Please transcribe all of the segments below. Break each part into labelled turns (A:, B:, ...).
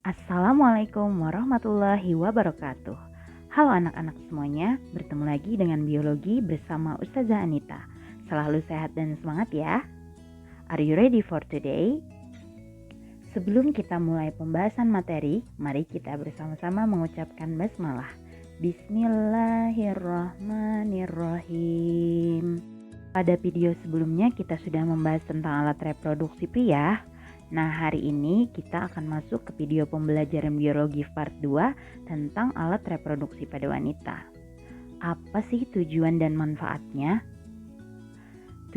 A: Assalamualaikum warahmatullahi wabarakatuh. Halo anak-anak semuanya, bertemu lagi dengan biologi bersama Ustazah Anita. Selalu sehat dan semangat ya. Are you ready for today? Sebelum kita mulai pembahasan materi, mari kita bersama-sama mengucapkan basmalah. Bismillahirrahmanirrahim. Pada video sebelumnya kita sudah membahas tentang alat reproduksi pria. Nah, hari ini kita akan masuk ke video pembelajaran biologi part 2 tentang alat reproduksi pada wanita. Apa sih tujuan dan manfaatnya?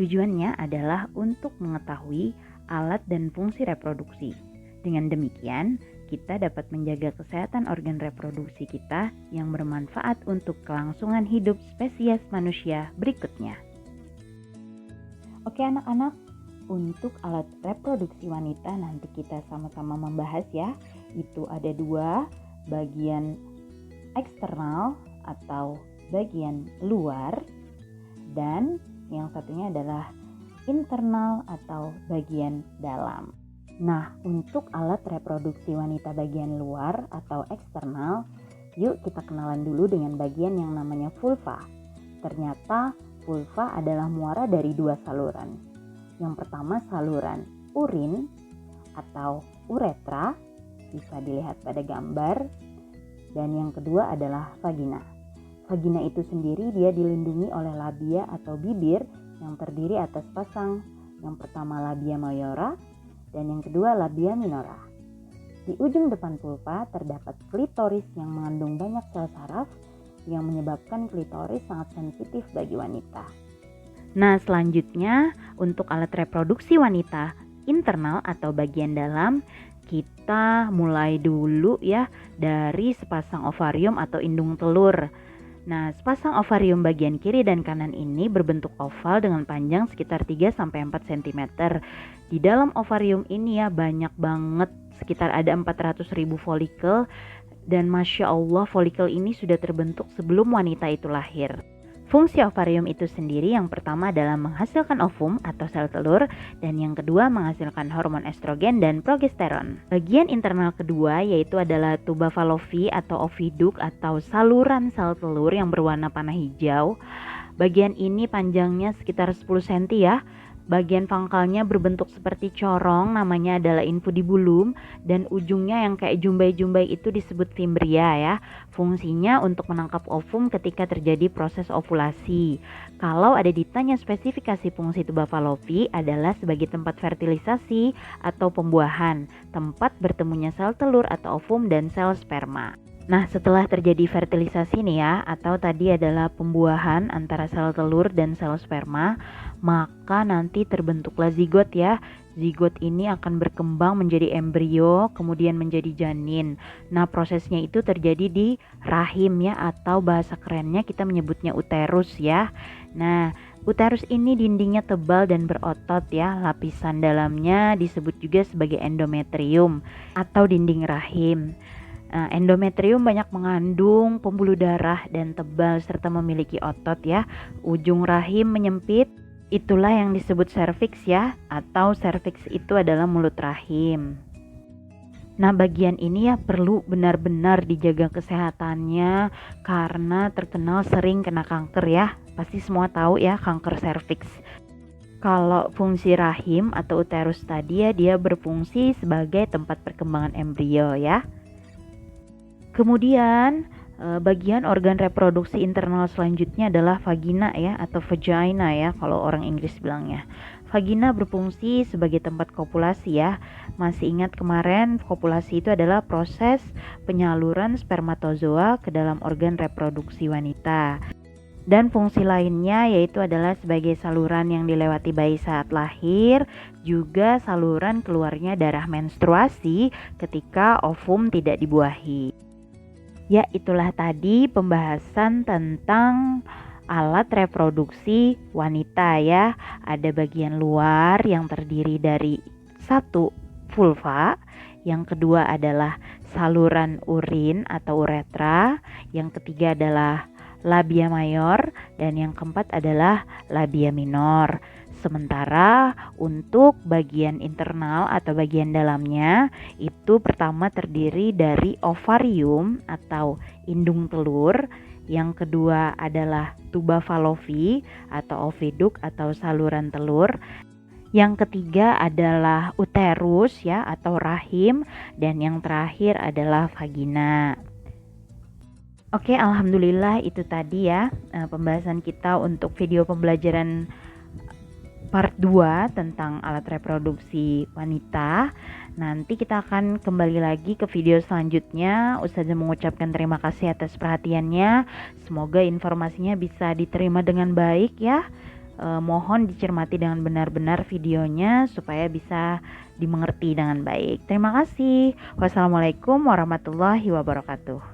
A: Tujuannya adalah untuk mengetahui alat dan fungsi reproduksi. Dengan demikian, kita dapat menjaga kesehatan organ reproduksi kita yang bermanfaat untuk kelangsungan hidup spesies manusia berikutnya. Oke anak-anak, untuk alat reproduksi wanita nanti kita sama-sama membahas ya. Itu ada dua, bagian eksternal atau bagian luar, dan yang satunya adalah internal atau bagian dalam. Nah, untuk alat reproduksi wanita bagian luar atau eksternal, yuk kita kenalan dulu dengan bagian yang namanya vulva. Ternyata vulva adalah muara dari dua saluran. Yang pertama saluran urin atau uretra, bisa dilihat pada gambar. Dan yang kedua adalah vagina. Vagina itu sendiri dia dilindungi oleh labia atau bibir yang terdiri atas pasang. Yang pertama labia majora dan yang kedua labia minora. Di ujung depan vulva terdapat klitoris yang mengandung banyak sel saraf yang menyebabkan klitoris sangat sensitif bagi wanita. Nah, selanjutnya untuk alat reproduksi wanita internal atau bagian dalam, kita mulai dulu ya dari sepasang ovarium atau indung telur. Nah, sepasang ovarium bagian kiri dan kanan ini berbentuk oval dengan panjang sekitar 3-4 cm. Di dalam ovarium ini ya banyak banget, sekitar ada 400.000 folikel, dan Masya Allah folikel ini sudah terbentuk sebelum wanita itu lahir. Fungsi ovarium itu sendiri yang pertama adalah menghasilkan ovum atau sel telur, dan yang kedua menghasilkan hormon estrogen dan progesteron. Bagian internal kedua yaitu adalah tuba Fallopi atau oviduk atau saluran sel telur yang berwarna panah hijau. Bagian ini panjangnya sekitar 10 cm ya. Bagian pangkalnya berbentuk seperti corong, namanya adalah infundibulum, dan ujungnya yang kayak jumbai-jumbai itu disebut fimbria ya. Fungsinya untuk menangkap ovum ketika terjadi proses ovulasi. Kalau ada ditanya spesifikasi fungsi tuba Fallopi adalah sebagai tempat fertilisasi atau pembuahan, tempat bertemunya sel telur atau ovum dan sel sperma. Nah, setelah terjadi fertilisasi nih ya, atau tadi adalah pembuahan antara sel telur dan sel sperma, maka nanti terbentuklah zigot ya. Zigot ini akan berkembang menjadi embrio, kemudian menjadi janin. Nah, prosesnya itu terjadi di rahim ya, atau bahasa kerennya kita menyebutnya uterus ya. Nah, uterus ini dindingnya tebal dan berotot ya. Lapisan dalamnya disebut juga sebagai endometrium atau dinding rahim. Endometrium banyak mengandung pembuluh darah dan tebal serta memiliki otot ya. Ujung rahim menyempit, itulah yang disebut serviks ya, atau serviks itu adalah mulut rahim. Nah, bagian ini ya perlu benar-benar dijaga kesehatannya karena terkenal sering kena kanker ya. Pasti semua tahu ya kanker serviks. Kalau fungsi rahim atau uterus tadi ya, dia berfungsi sebagai tempat perkembangan embrio ya. Kemudian bagian organ reproduksi internal selanjutnya adalah vagina ya, atau vagina ya kalau orang Inggris bilangnya. Vagina berfungsi sebagai tempat kopulasi ya. Masih ingat kemarin kopulasi itu adalah proses penyaluran spermatozoa ke dalam organ reproduksi wanita. Dan fungsi lainnya yaitu adalah sebagai saluran yang dilewati bayi saat lahir, juga saluran keluarnya darah menstruasi ketika ovum tidak dibuahi. Ya, itulah tadi pembahasan tentang alat reproduksi wanita ya. Ada bagian luar yang terdiri dari satu, vulva. Yang kedua adalah saluran urin atau uretra. Yang ketiga adalah labia mayor. Dan yang keempat adalah labia minor. Sementara untuk bagian internal atau bagian dalamnya itu pertama terdiri dari ovarium atau indung telur, yang kedua adalah tuba falopi atau oviduk atau saluran telur, yang ketiga adalah uterus ya atau rahim, dan yang terakhir adalah vagina. Oke, alhamdulillah itu tadi ya pembahasan kita untuk video pembelajaran part 2 tentang alat reproduksi wanita. Nanti kita akan kembali lagi ke video selanjutnya. Ustazah mengucapkan terima kasih atas perhatiannya. Semoga informasinya bisa diterima dengan baik ya. Mohon dicermati dengan benar-benar videonya supaya bisa dimengerti dengan baik. Terima kasih. Wassalamualaikum warahmatullahi wabarakatuh.